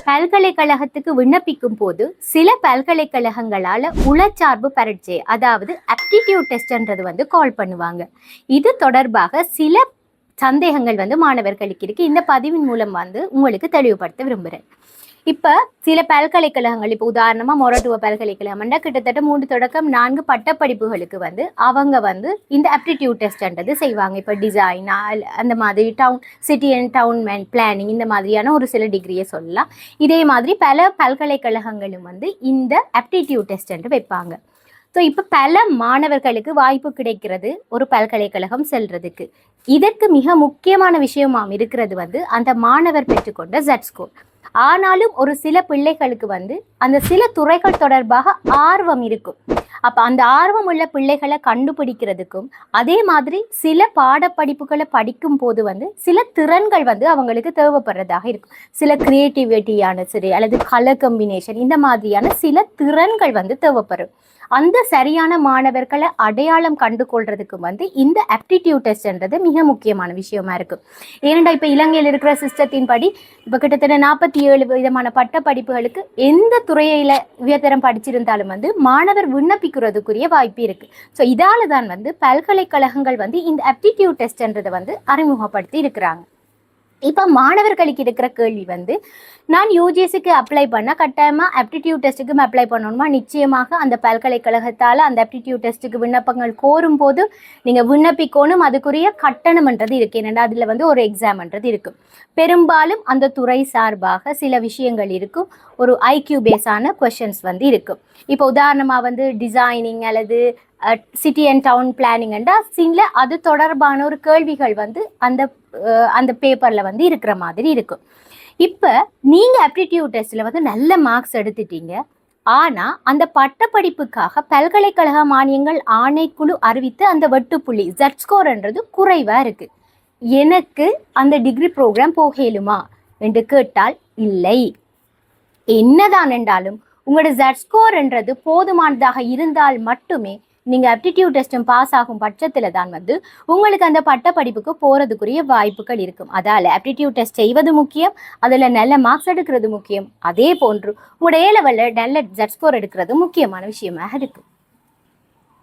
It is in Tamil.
பல்கலைக்கழகத்துக்கு விண்ணப்பிக்கும் போது சில பல்கலைக்கழகங்களால உளச்சார்பு பரீட்சை, அதாவது ஆப்டிடியூட் டெஸ்ட்ன்றது வந்து கால் பண்ணுவாங்க. இது தொடர்பாக சில சந்தேகங்கள் வந்து மாணவர்களுக்கு இருக்கு. இந்த பதிவின் மூலம் வந்து உங்களுக்கு தெளிவுபடுத்த விரும்புகிறேன். இப்போ சில பல்கலைக்கழகங்கள், இப்போ உதாரணமாக மொரட்டுவ பல்கலைக்கழகம்னா கிட்டத்தட்ட 3 தொடக்கம் 4 பட்டப்படிப்புகளுக்கு வந்து அவங்க வந்து இந்த ஆப்டிடியூட் டெஸ்ட்ன்றது செய்வாங்க. இப்போ டிசைன் அந்த மாதிரி சிட்டி அண்ட் டவுன் பிளானிங் இந்த மாதிரியான ஒரு சில டிகிரியை சொல்லலாம். இதே மாதிரி பல பல்கலைக்கழகங்களும் வந்து இந்த ஆப்டிடியூட் டெஸ்ட்ன்று வைப்பாங்க. ஸோ இப்போ பல மாணவர்களுக்கு வாய்ப்பு கிடைக்கிறது ஒரு பல்கலைக்கழகம் செல்றதுக்கு. இதற்கு மிக முக்கியமான விஷயமாம் இருக்கிறது வந்து அந்த மாணவர் பெற்றுக்கொண்ட Z ஸ்கோர். ஆனாலும் ஒரு சில பிள்ளைகளுக்கு வந்து அந்த சில துறைகள் தொடர்பாக ஆர்வம் இருக்கும். அப்போ அந்த ஆர்வம் உள்ள பிள்ளைகளை கண்டுபிடிக்கிறதுக்கும் அதே மாதிரி சில பாடப்படிப்புகளை படிக்கும் போது வந்து சில திறன்கள் வந்து அவங்களுக்கு தேவைப்படுறதாக இருக்கும். சில கிரியேட்டிவிட்டியான சரி அல்லது கலர் கம்பினேஷன் இந்த மாதிரியான சில திறன்கள் வந்து தேவைப்படும். அந்த சரியான மாணவர்களை அடையாளம் கண்டு கொள்றதுக்கு வந்து இந்த ஆப்டிடியூட் டெஸ்ட்ன்றது மிக முக்கியமான விஷயமா இருக்கும். ஏனென்றால் இப்போ இலங்கையில் இருக்கிற சிஸ்டத்தின் படி இப்போ கிட்டத்தட்ட 47 விதமான பட்ட படிப்புகளுக்கு எந்த துறையில உயர்தரம் படிச்சிருந்தாலும் வந்து மாணவர் விண்ணப்பிக்கிறதுக்குரிய வாய்ப்பு இருக்கு. ஸோ இதால தான் வந்து பல்கலைக்கழகங்கள் வந்து இந்த ஆப்டிடியூட் டெஸ்ட்ன்றதை வந்து அறிமுகப்படுத்தி இருக்கிறாங்க. இப்போ மாணவர்களுக்கு இருக்கிற கேள்வி வந்து, நான் யூஜிசிக்கு அப்ளை பண்ணால் கட்டாயமாக ஆப்டிடியூட் டெஸ்ட்டுக்கும் அப்ளை பண்ணணுமா? நிச்சயமாக அந்த பல்கலைக்கழகத்தால் அந்த ஆப்டிடியூட் டெஸ்ட்டுக்கு விண்ணப்பங்கள் கோரும் போது நீங்கள் விண்ணப்பிக்கணும். அதுக்குரிய கட்டணம்ன்றது இருக்குது. ஏன்னா அதில் வந்து ஒரு எக்ஸாம்ன்றது இருக்கும். பெரும்பாலும் அந்த துறை சார்பாக சில விஷயங்கள் இருக்கும். ஒரு ஐக்யூ பேஸான கொஷின்ஸ் வந்து இருக்கும். இப்போ உதாரணமாக வந்து டிசைனிங் அல்லது சிட்டி அண்ட் டவுன் பிளானிங்ண்டா சில அது தொடர்பான ஒரு கேள்விகள் வந்து அந்த பேப்பரில் வந்து இருக்கிற மாதிரி இருக்கும். இப்போ நீங்கள் ஆப்டிடியூட் டெஸ்ட்டில் வந்து நல்ல மார்க்ஸ் எடுத்துட்டீங்க. ஆனால் அந்த பட்டப்படிப்புக்காக பல்கலைக்கழக மானியங்கள் ஆணைக்குழு அறிவித்து அந்த வெட்டுப்புள்ளி Z ஸ்கோர்ன்றது குறைவாக இருக்குது. எனக்கு அந்த டிகிரி ப்ரோக்ராம் போகலுமா என்று கேட்டால் இல்லை. என்னதான் என்றாலும் உங்களோட Z ஸ்கோர்ன்றது போதுமானதாக இருந்தால் மட்டுமே நீங்கள் ஆப்டிடியூட் டெஸ்ட்டும் பாஸ் ஆகும் பட்சத்தில் தான் வந்து உங்களுக்கு அந்த பட்ட படிப்புக்கு போகிறதுக்குரிய வாய்ப்புகள் இருக்கும். அதால் ஆப்டிடியூட் டெஸ்ட் செய்வது முக்கியம், அதில் நல்ல மார்க்ஸ் எடுக்கிறது முக்கியம். அதே போன்று உங்களோட A லெவலில் நல்ல Z ஸ்கோர் எடுக்கிறது முக்கியமான விஷயமாக இருக்கும்.